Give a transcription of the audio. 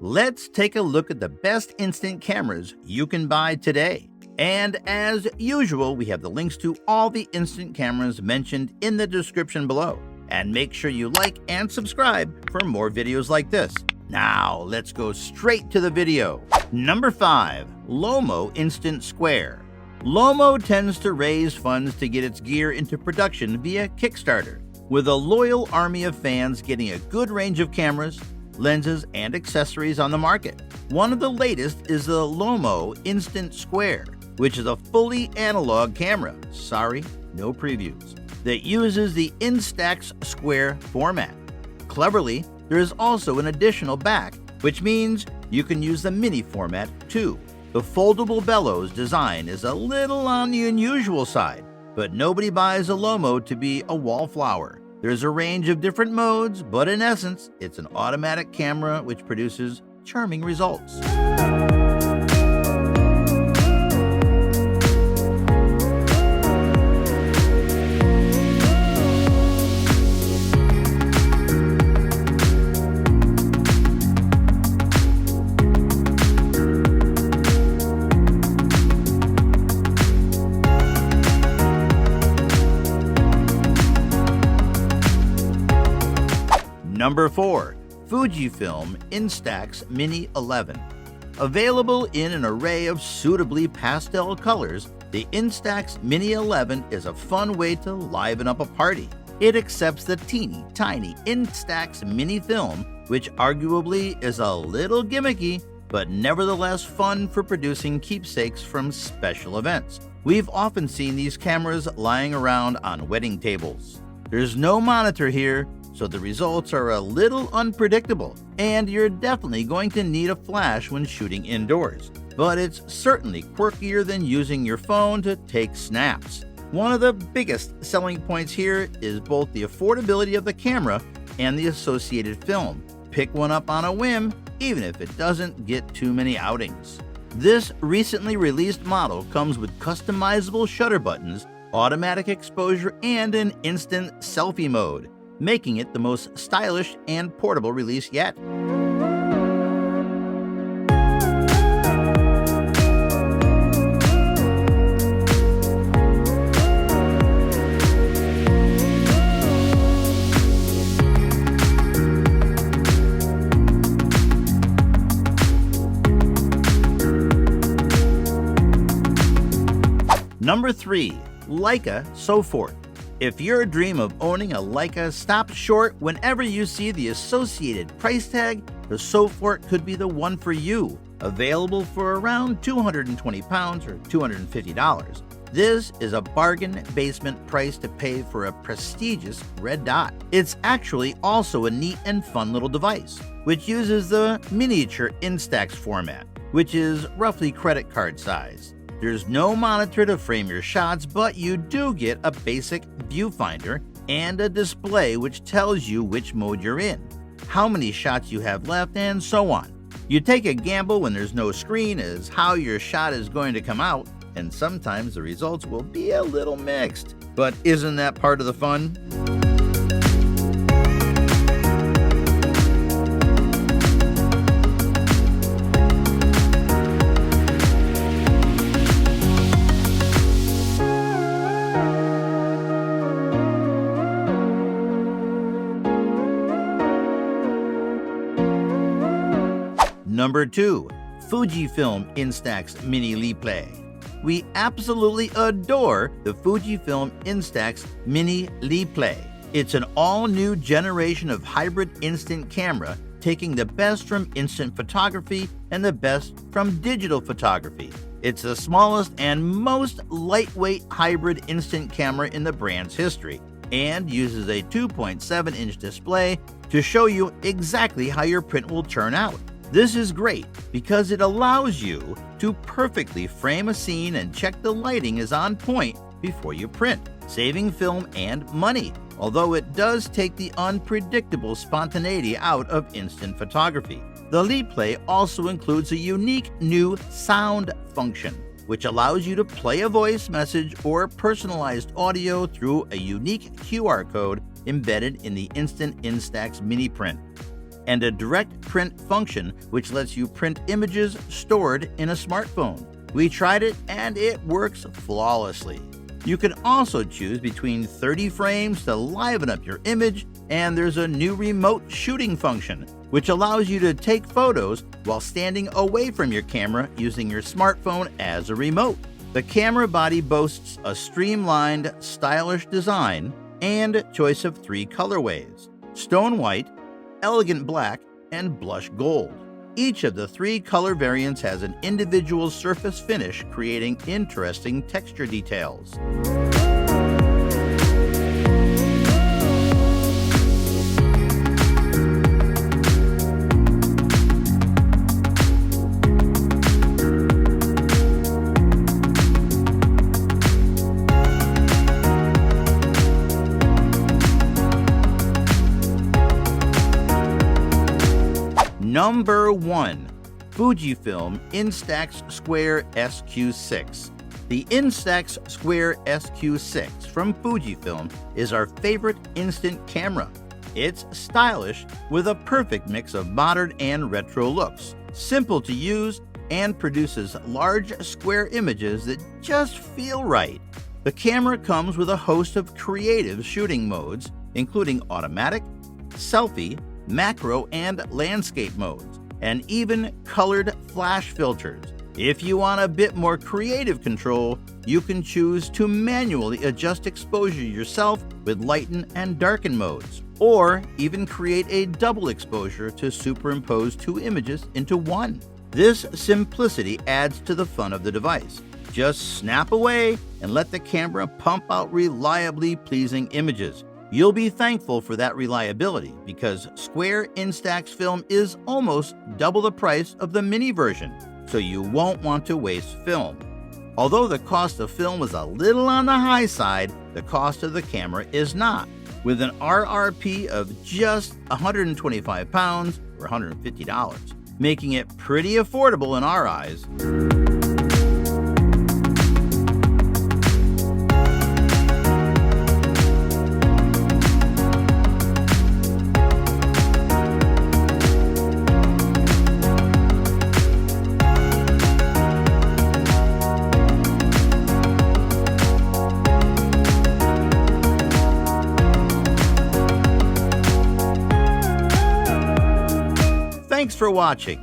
let's take a look at the best instant cameras you can buy today. And as usual, we have the links to all the instant cameras mentioned in the description below. And make sure you like and subscribe for more videos like this. Now, let's go straight to the video. Number 5. Lomo'Instant Square. Lomo tends to raise funds to get its gear into production via Kickstarter, with a loyal army of fans getting a good range of cameras, lenses, and accessories on the market. One of the latest is the Lomo'Instant Square, which is a fully analog camera, sorry, no previews, that uses the Instax Square format. Cleverly, there is also an additional back, which means you can use the mini format too. The foldable bellows design is a little on the unusual side, but nobody buys a Lomo to be a wallflower. There's a range of different modes, but in essence, it's an automatic camera which produces charming results. Number 4. Fujifilm Instax Mini 11. Available in an array of suitably pastel colors, the Instax Mini 11 is a fun way to liven up a party. It accepts the teeny tiny Instax Mini film, which arguably is a little gimmicky, but nevertheless fun for producing keepsakes from special events. We've often seen these cameras lying around on wedding tables. There's no monitor here, so the results are a little unpredictable, and you're definitely going to need a flash when shooting indoors. But it's certainly quirkier than using your phone to take snaps. One of the biggest selling points here is both the affordability of the camera and the associated film. Pick one up on a whim, even if it doesn't get too many outings. This recently released model comes with customizable shutter buttons, automatic exposure, and an instant selfie mode, making it the most stylish and portable release yet. Number 3. Leica SOFORT. If your dream of owning a Leica stops short whenever you see the associated price tag, the SOFORT could be the one for you. Available for around £220 or $250. This is a bargain basement price to pay for a prestigious red dot. It's actually also a neat and fun little device, which uses the miniature Instax format, which is roughly credit card size. There's no monitor to frame your shots, but you do get a basic viewfinder and a display which tells you which mode you're in, how many shots you have left, and so on. You take a gamble when there's no screen as how your shot is going to come out, and sometimes the results will be a little mixed. But isn't that part of the fun? Number 2. Fujifilm Instax Mini Liven. We absolutely adore the Fujifilm Instax Mini Liven. It's an all-new generation of hybrid instant camera, taking the best from instant photography and the best from digital photography. It's the smallest and most lightweight hybrid instant camera in the brand's history, and uses a 2.7-inch display to show you exactly how your print will turn out. This is great because it allows you to perfectly frame a scene and check the lighting is on point before you print, saving film and money, although it does take the unpredictable spontaneity out of instant photography. The Liven also includes a unique new sound function, which allows you to play a voice message or personalized audio through a unique QR code embedded in the instant Instax mini print. and a direct print function which lets you print images stored in a smartphone. We tried it and it works flawlessly. You can also choose between 30 frames to liven up your image, and there's a new remote shooting function which allows you to take photos while standing away from your camera using your smartphone as a remote. The camera body boasts a streamlined, stylish design and choice of 3 colorways: stone white, elegant black, and blush gold. Each of the 3 color variants has an individual surface finish, creating interesting texture details. Number 1. Fujifilm Instax Square SQ6. The Instax Square SQ6 from Fujifilm is our favorite instant camera. It's stylish with a perfect mix of modern and retro looks, simple to use, and produces large square images that just feel right. The camera comes with a host of creative shooting modes, including automatic, selfie, macro, and landscape modes, and even colored flash filters. If you want a bit more creative control, you can choose to manually adjust exposure yourself with lighten and darken modes, or even create a double exposure to superimpose 2 images into one. This simplicity adds to the fun of the device. Just snap away and let the camera pump out reliably pleasing images. You'll be thankful for that reliability because Square Instax film is almost double the price of the mini version, so you won't want to waste film. Although the cost of film is a little on the high side, the cost of the camera is not, with an RRP of just £125 or $150, making it pretty affordable in our eyes. Thanks for watching.